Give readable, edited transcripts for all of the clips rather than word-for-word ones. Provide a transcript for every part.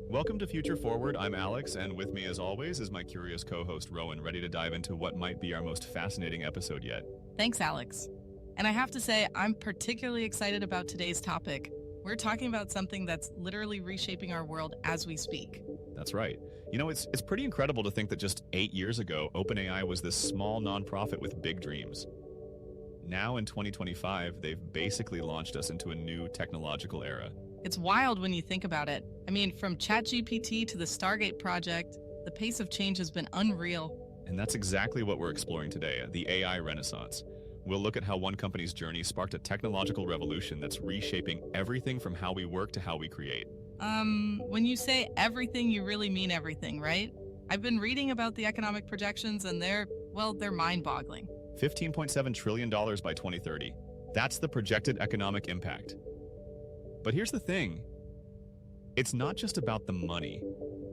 Welcome to Future Forward. I'm Alex, and with me, as always, is my curious co-host Rowan, ready to dive into what might be our most fascinating episode yet. Thanks, Alex. And I have to say, I'm particularly excited about today's topic. We're talking about something that's literally reshaping our world as we speak. That's right. You know, it's pretty incredible to think that just 8 years ago, OpenAI was this small nonprofit with big dreams. Now in 2025, they've basically launched us into a new technological era. It's wild when you think about it. I mean, from ChatGPT to the Stargate project, the pace of change has been unreal. And that's exactly what we're exploring today, the AI renaissance. We'll look at how one company's journey sparked a technological revolution that's reshaping everything from how we work to how we create. When you say everything, you really mean everything, right? I've been reading about the economic projections and they're mind-boggling. $15.7 trillion by 2030. That's the projected economic impact. But here's the thing. It's not just about the money.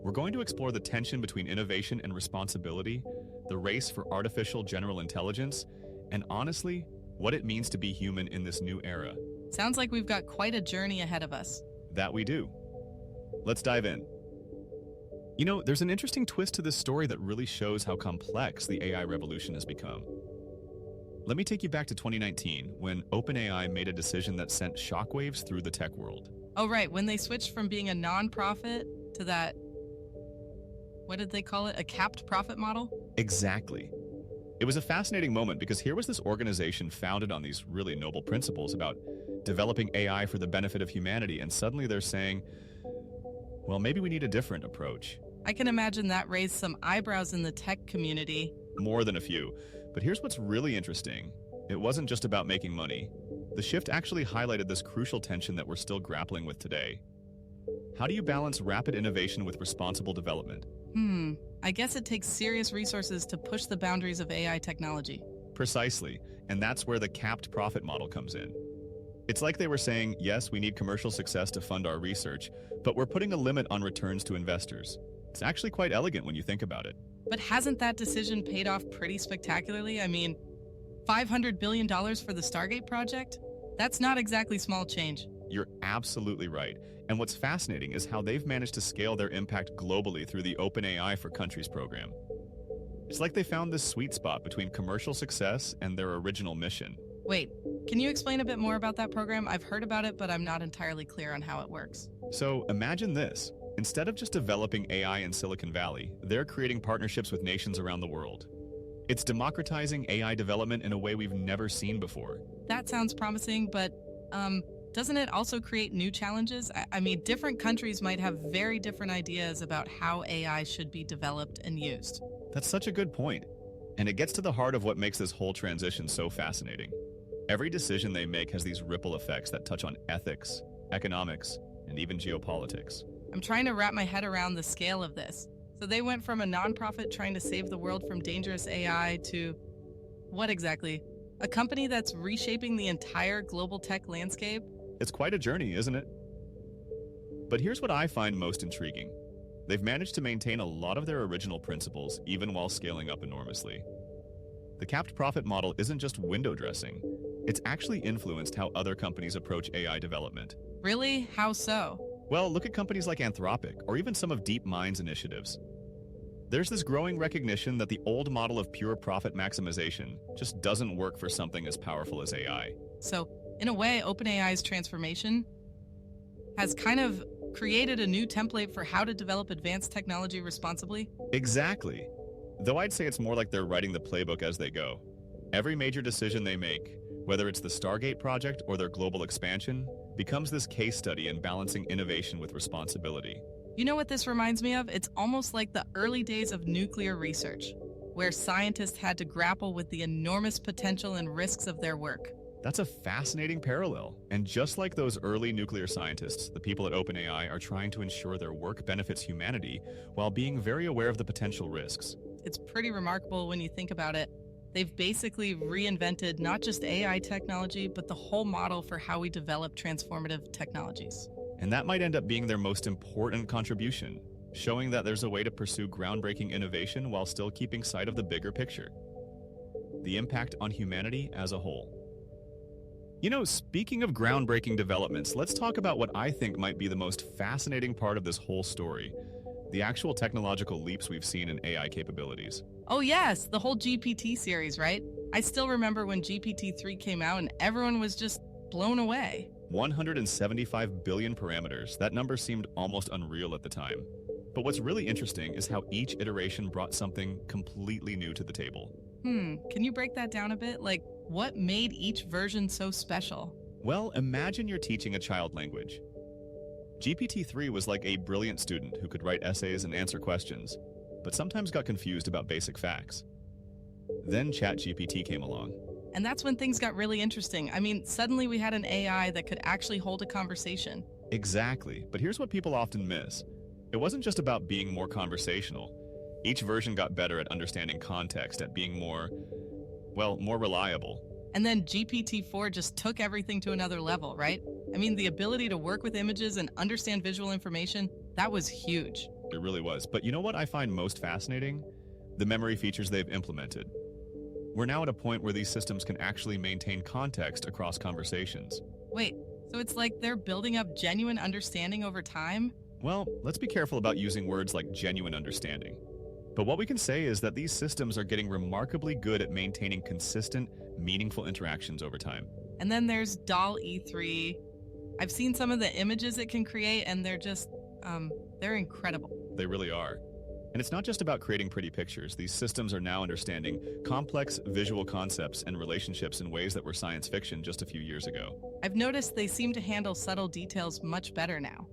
We're going to explore the tension between innovation and responsibility, the race for artificial general intelligence, and honestly, what it means to be human in this new era. Sounds like we've got quite a journey ahead of us. That we do. Let's dive in. You know, there's an interesting twist to this story that really shows how complex the AI revolution has become. Let me take you back to 2019, when OpenAI made a decision that sent shockwaves through the tech world. Oh, right, when they switched from being a nonprofit to that, what did they call it, a capped profit model? Exactly. It was a fascinating moment because here was this organization founded on these really noble principles about developing AI for the benefit of humanity, and suddenly they're saying, well, maybe we need a different approach. I can imagine that raised some eyebrows in the tech community. More than a few. But here's what's really interesting. It wasn't just about making money. The shift actually highlighted this crucial tension that we're still grappling with today. How do you balance rapid innovation with responsible development? I guess it takes serious resources to push the boundaries of AI technology. Precisely, and that's where the capped profit model comes in. It's like they were saying, yes, we need commercial success to fund our research, but we're putting a limit on returns to investors. It's actually quite elegant when you think about it. But hasn't that decision paid off pretty spectacularly? I mean, $500 billion for the Stargate project? That's not exactly small change. You're absolutely right. And what's fascinating is how they've managed to scale their impact globally through the OpenAI for Countries program. It's like they found this sweet spot between commercial success and their original mission. Wait, can you explain a bit more about that program? I've heard about it, but I'm not entirely clear on how it works. So imagine this. Instead of just developing AI in Silicon Valley, they're creating partnerships with nations around the world. It's democratizing AI development in a way we've never seen before. That sounds promising, but doesn't it also create new challenges? I mean, different countries might have very different ideas about how AI should be developed and used. That's such a good point. And it gets to the heart of what makes this whole transition so fascinating. Every decision they make has these ripple effects that touch on ethics, economics, and even geopolitics. I'm trying to wrap my head around the scale of this. So they went from a nonprofit trying to save the world from dangerous AI to what exactly? A company that's reshaping the entire global tech landscape? It's quite a journey, isn't it? But here's what I find most intriguing. They've managed to maintain a lot of their original principles, even while scaling up enormously. The capped profit model isn't just window dressing. It's actually influenced how other companies approach AI development. Really? How so? Well, look at companies like Anthropic, or even some of DeepMind's initiatives. There's this growing recognition that the old model of pure profit maximization just doesn't work for something as powerful as AI. So, in a way, OpenAI's transformation has kind of created a new template for how to develop advanced technology responsibly? Exactly. Though I'd say it's more like they're writing the playbook as they go. Every major decision they make, whether it's the Stargate project or their global expansion, becomes this case study in balancing innovation with responsibility. You know what this reminds me of? It's almost like the early days of nuclear research, where scientists had to grapple with the enormous potential and risks of their work. That's a fascinating parallel. And just like those early nuclear scientists, the people at OpenAI are trying to ensure their work benefits humanity while being very aware of the potential risks. It's pretty remarkable when you think about it. They've basically reinvented not just AI technology, but the whole model for how we develop transformative technologies. And that might end up being their most important contribution, showing that there's a way to pursue groundbreaking innovation while still keeping sight of the bigger picture. The impact on humanity as a whole. Speaking of groundbreaking developments, let's talk about what I think might be the most fascinating part of this whole story, the actual technological leaps we've seen in AI capabilities. Oh, yes, the whole GPT series, right? I still remember when GPT-3 came out and everyone was just blown away. 175 billion parameters, that number seemed almost unreal at the time. But what's really interesting is how each iteration brought something completely new to the table. Can you break that down a bit? Like, what made each version so special? Well, imagine you're teaching a child language. GPT-3 was like a brilliant student who could write essays and answer questions, but sometimes got confused about basic facts. Then ChatGPT came along. And that's when things got really interesting. I mean, suddenly we had an AI that could actually hold a conversation. Exactly, but here's what people often miss. It wasn't just about being more conversational. Each version got better at understanding context, at being more reliable. And then GPT-4 just took everything to another level, right? I mean, the ability to work with images and understand visual information, that was huge. It really was. But you know what I find most fascinating? The memory features they've implemented. We're now at a point where these systems can actually maintain context across conversations. Wait, so it's like they're building up genuine understanding over time? Well, let's be careful about using words like genuine understanding. But what we can say is that these systems are getting remarkably good at maintaining consistent, meaningful interactions over time. And then there's DALL-E3. I've seen some of the images it can create, and they're just, they're incredible. They really are. And it's not just about creating pretty pictures. These systems are now understanding complex visual concepts and relationships in ways that were science fiction just a few years ago. I've noticed they seem to handle subtle details much better now,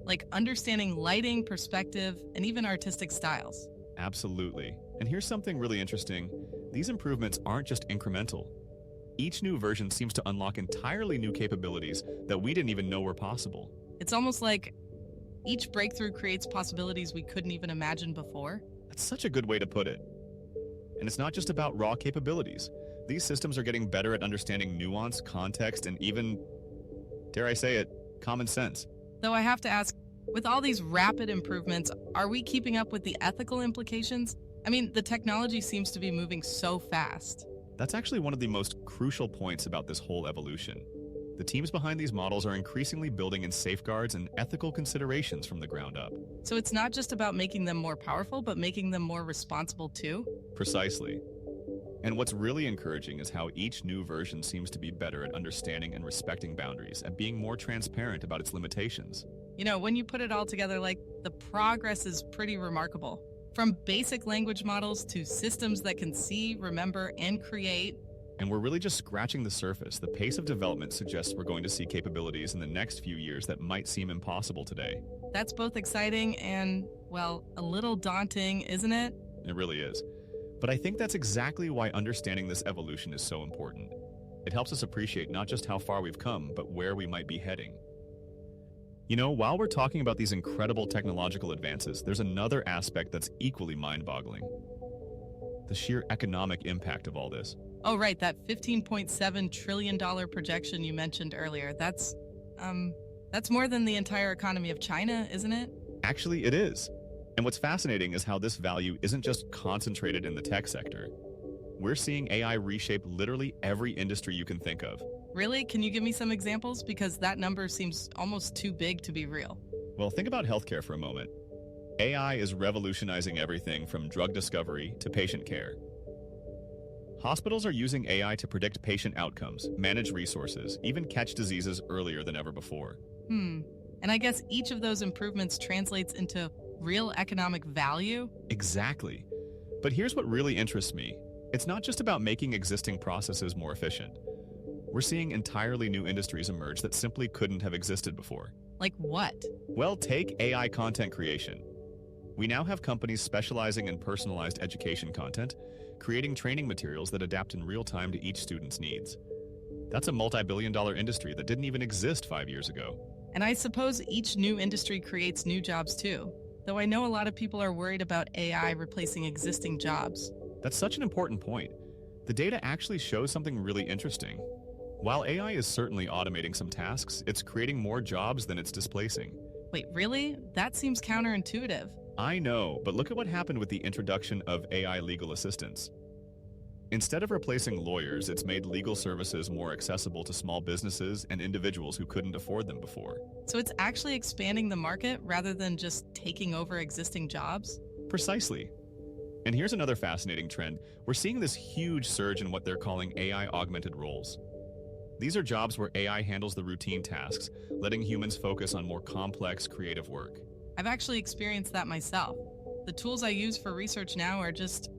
like understanding lighting, perspective, and even artistic styles. Absolutely. And here's something really interesting. These improvements aren't just incremental. Each new version seems to unlock entirely new capabilities that we didn't even know were possible. It's almost like each breakthrough creates possibilities we couldn't even imagine before. That's such a good way to put it. And it's not just about raw capabilities. These systems are getting better at understanding nuance, context, and even, dare I say it, common sense. Though I have to ask, with all these rapid improvements, are we keeping up with the ethical implications? I mean, the technology seems to be moving so fast. That's actually one of the most crucial points about this whole evolution. The teams behind these models are increasingly building in safeguards and ethical considerations from the ground up. So it's not just about making them more powerful, but making them more responsible too? Precisely. And what's really encouraging is how each new version seems to be better at understanding and respecting boundaries, at being more transparent about its limitations. You know, when you put it all together, the progress is pretty remarkable. From basic language models to systems that can see, remember, and create. And we're really just scratching the surface. The pace of development suggests we're going to see capabilities in the next few years that might seem impossible today. That's both exciting and, a little daunting, isn't it? It really is. But I think that's exactly why understanding this evolution is so important. It helps us appreciate not just how far we've come, but where we might be heading. While we're talking about these incredible technological advances, there's another aspect that's equally mind-boggling. The sheer economic impact of all this. Oh, right, that $15.7 trillion projection you mentioned earlier. That's more than the entire economy of China, isn't it? Actually, it is. And what's fascinating is how this value isn't just concentrated in the tech sector. We're seeing AI reshape literally every industry you can think of. Really? Can you give me some examples? Because that number seems almost too big to be real. Well, think about healthcare for a moment. AI is revolutionizing everything from drug discovery to patient care. Hospitals are using AI to predict patient outcomes, manage resources, even catch diseases earlier than ever before. And I guess each of those improvements translates into real economic value? Exactly. But here's what really interests me. It's not just about making existing processes more efficient. We're seeing entirely new industries emerge that simply couldn't have existed before. Like what? Well, take AI content creation. We now have companies specializing in personalized education content, creating training materials that adapt in real time to each student's needs. That's a multi-billion-dollar industry that didn't even exist 5 years ago. And I suppose each new industry creates new jobs too. Though I know a lot of people are worried about AI replacing existing jobs. That's such an important point. The data actually shows something really interesting. While AI is certainly automating some tasks, it's creating more jobs than it's displacing. Wait, really? That seems counterintuitive. I know, but look at what happened with the introduction of AI legal assistance. Instead of replacing lawyers, it's made legal services more accessible to small businesses and individuals who couldn't afford them before. So it's actually expanding the market rather than just taking over existing jobs? Precisely. And here's another fascinating trend. We're seeing this huge surge in what they're calling AI-augmented roles. These are jobs where AI handles the routine tasks, letting humans focus on more complex, creative work. I've actually experienced that myself. The tools I use for research now are just,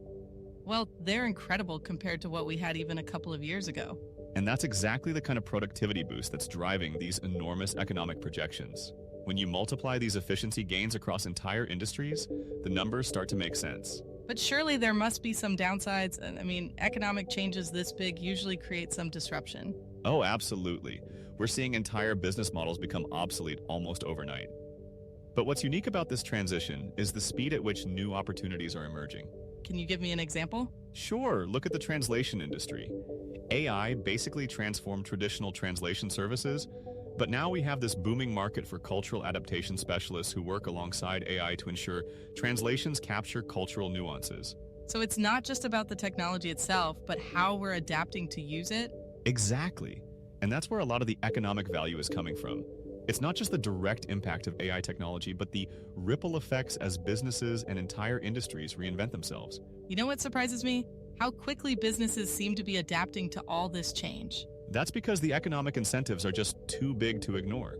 well, they're incredible compared to what we had even a couple of years ago. And that's exactly the kind of productivity boost that's driving these enormous economic projections. When you multiply these efficiency gains across entire industries, the numbers start to make sense. But surely there must be some downsides. I mean, economic changes this big usually create some disruption. Oh, absolutely. We're seeing entire business models become obsolete almost overnight. But what's unique about this transition is the speed at which new opportunities are emerging. Can you give me an example? Sure, look at the translation industry. AI basically transformed traditional translation services, but now we have this booming market for cultural adaptation specialists who work alongside AI to ensure translations capture cultural nuances. So it's not just about the technology itself, but how we're adapting to use it? Exactly. And that's where a lot of the economic value is coming from. It's not just the direct impact of AI technology, but the ripple effects as businesses and entire industries reinvent themselves. You know what surprises me? How quickly businesses seem to be adapting to all this change. That's because the economic incentives are just too big to ignore.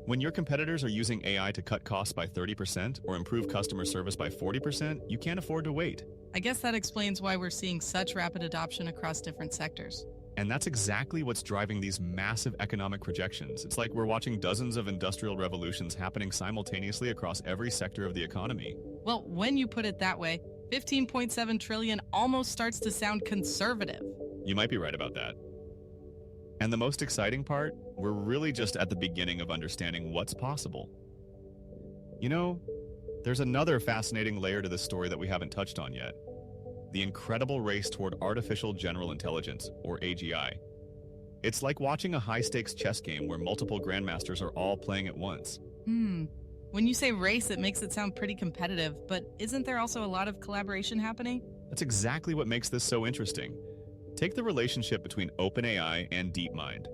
When your competitors are using AI to cut costs by 30% or improve customer service by 40%, you can't afford to wait. I guess that explains why we're seeing such rapid adoption across different sectors. And that's exactly what's driving these massive economic projections. It's like we're watching dozens of industrial revolutions happening simultaneously across every sector of the economy. Well, when you put it that way, 15.7 trillion almost starts to sound conservative. You might be right about that. And the most exciting part, we're really just at the beginning of understanding what's possible. You know, there's another fascinating layer to this story that we haven't touched on yet. The incredible race toward artificial general intelligence, or AGI. It's like watching a high-stakes chess game where multiple grandmasters are all playing at once. When you say race, it makes it sound pretty competitive, but isn't there also a lot of collaboration happening? That's exactly what makes this so interesting. Take the relationship between OpenAI and DeepMind.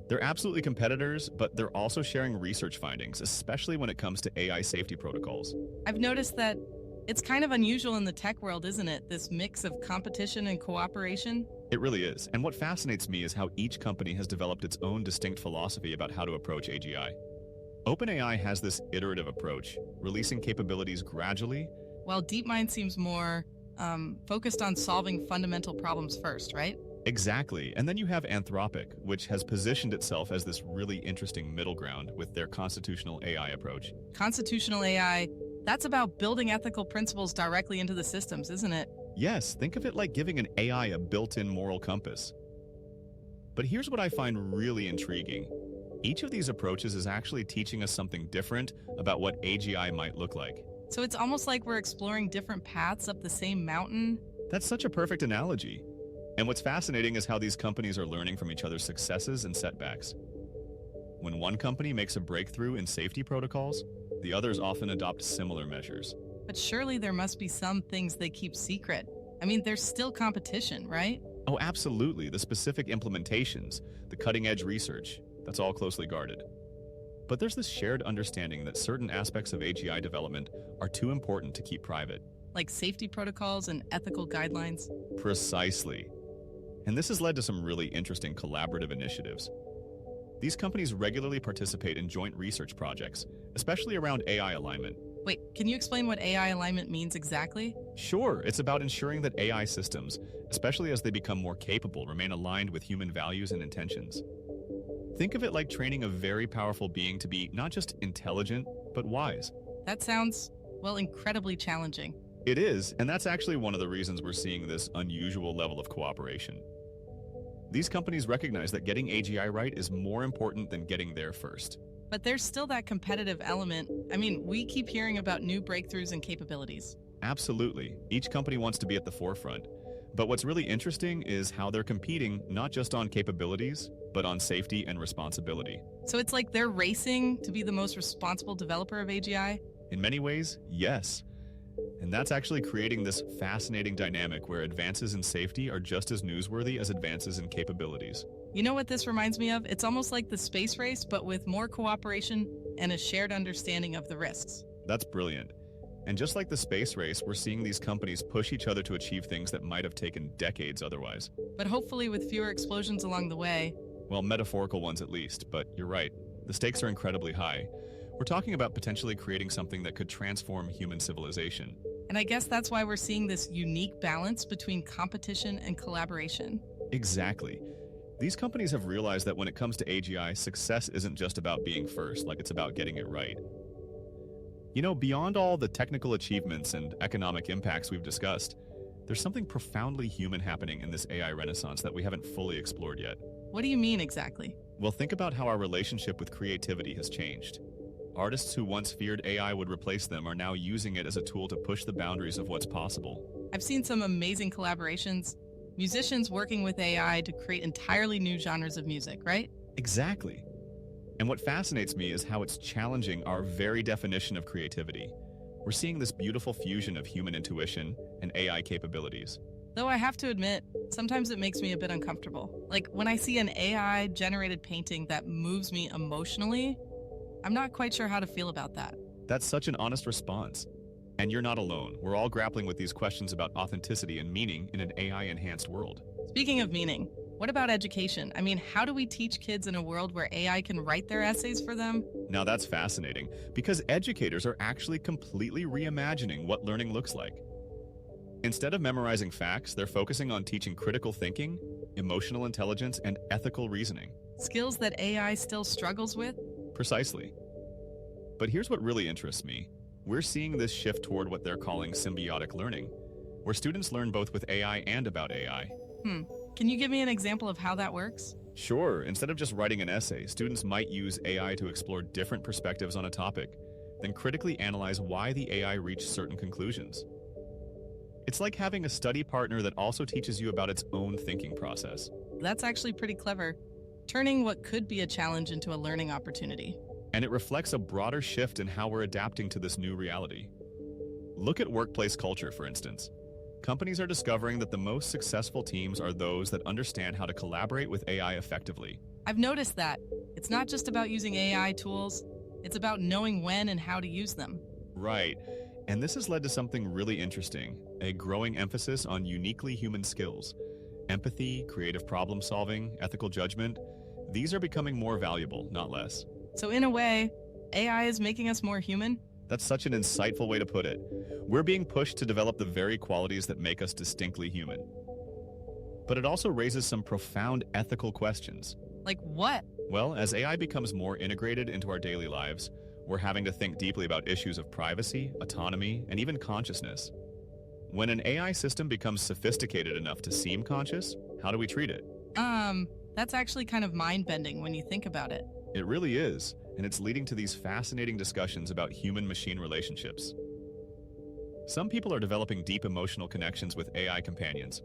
They're absolutely competitors, but they're also sharing research findings, especially when it comes to AI safety protocols. I've noticed that it's kind of unusual in the tech world, isn't it? This mix of competition and cooperation. It really is. And what fascinates me is how each company has developed its own distinct philosophy about how to approach AGI. OpenAI has this iterative approach, releasing capabilities gradually. While DeepMind seems more focused on solving fundamental problems first, right? Exactly. And then you have Anthropic, which has positioned itself as this really interesting middle ground with their constitutional AI approach. Constitutional AI, that's about building ethical principles directly into the systems, isn't it? Yes, think of it like giving an AI a built-in moral compass. But here's what I find really intriguing. Each of these approaches is actually teaching us something different about what AGI might look like. So it's almost like we're exploring different paths up the same mountain. That's such a perfect analogy. And what's fascinating is how these companies are learning from each other's successes and setbacks. When one company makes a breakthrough in safety protocols, the others often adopt similar measures. But surely there must be some things they keep secret. I mean, there's still competition, right? Oh, absolutely. The specific implementations, the cutting-edge research, that's all closely guarded. But there's this shared understanding that certain aspects of AGI development are too important to keep private. Like safety protocols and ethical guidelines. Precisely. And this has led to some really interesting collaborative initiatives. These companies regularly participate in joint research projects, especially around AI alignment. Wait, can you explain what AI alignment means exactly? Sure, it's about ensuring that AI systems, especially as they become more capable, remain aligned with human values and intentions. Think of it like training a very powerful being to be not just intelligent, but wise. That sounds, well, incredibly challenging. It is, and that's actually one of the reasons we're seeing this unusual level of cooperation. These companies recognize that getting AGI right is more important than getting there first. But there's still that competitive element. I mean, we keep hearing about new breakthroughs and capabilities. Absolutely. Each company wants to be at the forefront. But what's really interesting is how they're competing not just on capabilities, but on safety and responsibility. So it's like they're racing to be the most responsible developer of AGI? In many ways, yes. And that's actually creating this fascinating dynamic where advances in safety are just as newsworthy as advances in capabilities. You know what this reminds me of? It's almost like the space race, but with more cooperation and a shared understanding of the risks. That's brilliant. And just like the space race, we're seeing these companies push each other to achieve things that might have taken decades otherwise. But hopefully with fewer explosions along the way. Well, metaphorical ones at least, but you're right. The stakes are incredibly high. We're talking about potentially creating something that could transform human civilization. And I guess that's why we're seeing this unique balance between competition and collaboration. Exactly. These companies have realized that when it comes to AGI, success isn't just about being first, like it's about getting it right. You know, beyond all the technical achievements and economic impacts we've discussed, there's something profoundly human happening in this AI renaissance that we haven't fully explored yet. What do you mean exactly? Well, think about how our relationship with creativity has changed. Artists who once feared AI would replace them are now using it as a tool to push the boundaries of what's possible. I've seen some amazing collaborations, musicians working with AI to create entirely new genres of music, right? Exactly. And what fascinates me is how it's challenging our very definition of creativity. We're seeing this beautiful fusion of human intuition and AI capabilities. Though I have to admit, sometimes it makes me a bit uncomfortable. Like when I see an AI-generated painting that moves me emotionally, I'm not quite sure how to feel about that. That's such an honest response. And you're not alone. We're all grappling with these questions about authenticity and meaning in an AI-enhanced world. Speaking of meaning, what about education? I mean, how do we teach kids in a world where AI can write their essays for them? Now that's fascinating, because educators are actually completely reimagining what learning looks like. Instead of memorizing facts, they're focusing on teaching critical thinking, emotional intelligence, and ethical reasoning. Skills that AI still struggles with? Precisely. But here's what really interests me. We're seeing this shift toward what they're calling symbiotic learning, where students learn both with AI and about AI. Can you give me an example of how that works? Sure, instead of just writing an essay, students might use AI to explore different perspectives on a topic, then critically analyze why the AI reached certain conclusions. It's like having a study partner that also teaches you about its own thinking process. That's actually pretty clever, turning what could be a challenge into a learning opportunity. And it reflects a broader shift in how we're adapting to this new reality. Look at workplace culture, for instance. Companies are discovering that the most successful teams are those that understand how to collaborate with AI effectively. I've noticed that. It's not just about using AI tools, it's about knowing when and how to use them. Right. And this has led to something really interesting, a growing emphasis on uniquely human skills. Empathy, creative problem solving, ethical judgment, these are becoming more valuable, not less. So in a way, AI is making us more human? That's such an insightful way to put it. We're being pushed to develop the very qualities that make us distinctly human. But it also raises some profound ethical questions. Like what? Well, as AI becomes more integrated into our daily lives, we're having to think deeply about issues of privacy, autonomy, and even consciousness. When an AI system becomes sophisticated enough to seem conscious, how do we treat it? That's actually kind of mind-bending when you think about it. It really is, and it's leading to these fascinating discussions about human-machine relationships. Some people are developing deep emotional connections with AI companions,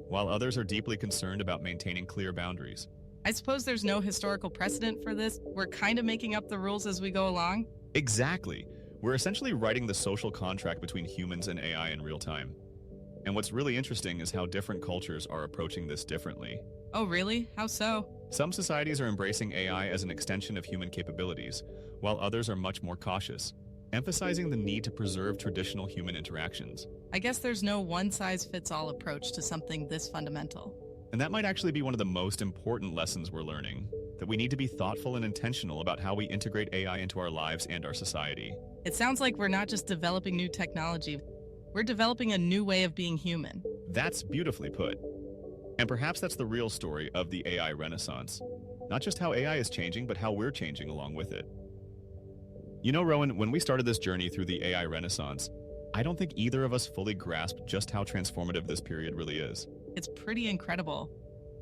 while others are deeply concerned about maintaining clear boundaries. I suppose there's no historical precedent for this. We're kind of making up the rules as we go along. Exactly. We're essentially writing the social contract between humans and AI in real time. And what's really interesting is how different cultures are approaching this differently. Oh, really? How so? Some societies are embracing AI as an extension of human capabilities, while others are much more cautious, emphasizing the need to preserve traditional human interactions. I guess there's no one-size-fits-all approach to something this fundamental. And that might actually be one of the most important lessons we're learning, that we need to be thoughtful and intentional about how we integrate AI into our lives and our society. It sounds like we're not just developing new technology, we're developing a new way of being human. That's beautifully put. And perhaps that's the real story of the AI renaissance. Not just how AI is changing, but how we're changing along with it. You know, Rowan, when we started this journey through the AI renaissance, I don't think either of us fully grasped just how transformative this period really is. It's pretty incredible.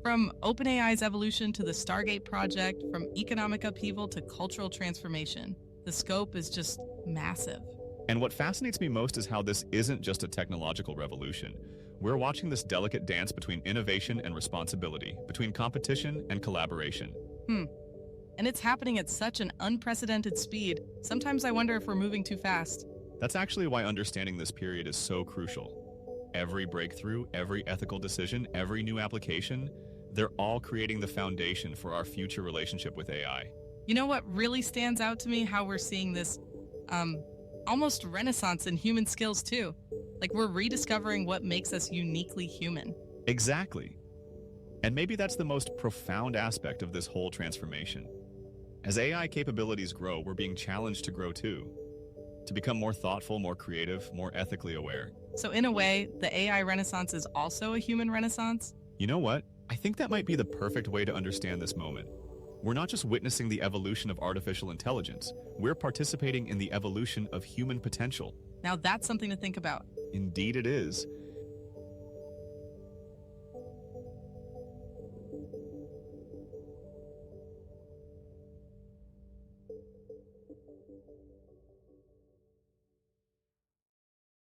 From OpenAI's evolution to the Stargate project, from economic upheaval to cultural transformation, the scope is just massive. And what fascinates me most is how this isn't just a technological revolution. We're watching this delicate dance between innovation and responsibility, between competition and collaboration. And it's happening at such an unprecedented speed. Sometimes I wonder if we're moving too fast. That's actually why understanding this period is so crucial. Every breakthrough, every ethical decision, every new application, they're all creating the foundation for our future relationship with AI. You know what really stands out to me? How we're seeing this almost renaissance in human skills too. Like we're rediscovering what makes us uniquely human. Exactly. And maybe that's the most profound aspect of this whole transformation. As AI capabilities grow, we're being challenged to grow too, to become more thoughtful, more creative, more ethically aware. So in a way, the AI renaissance is also a human renaissance. You know what? I think that might be the perfect way to understand this moment. We're not just witnessing the evolution of artificial intelligence, we're participating in the evolution of human potential. Now that's something to think about. Indeed it is.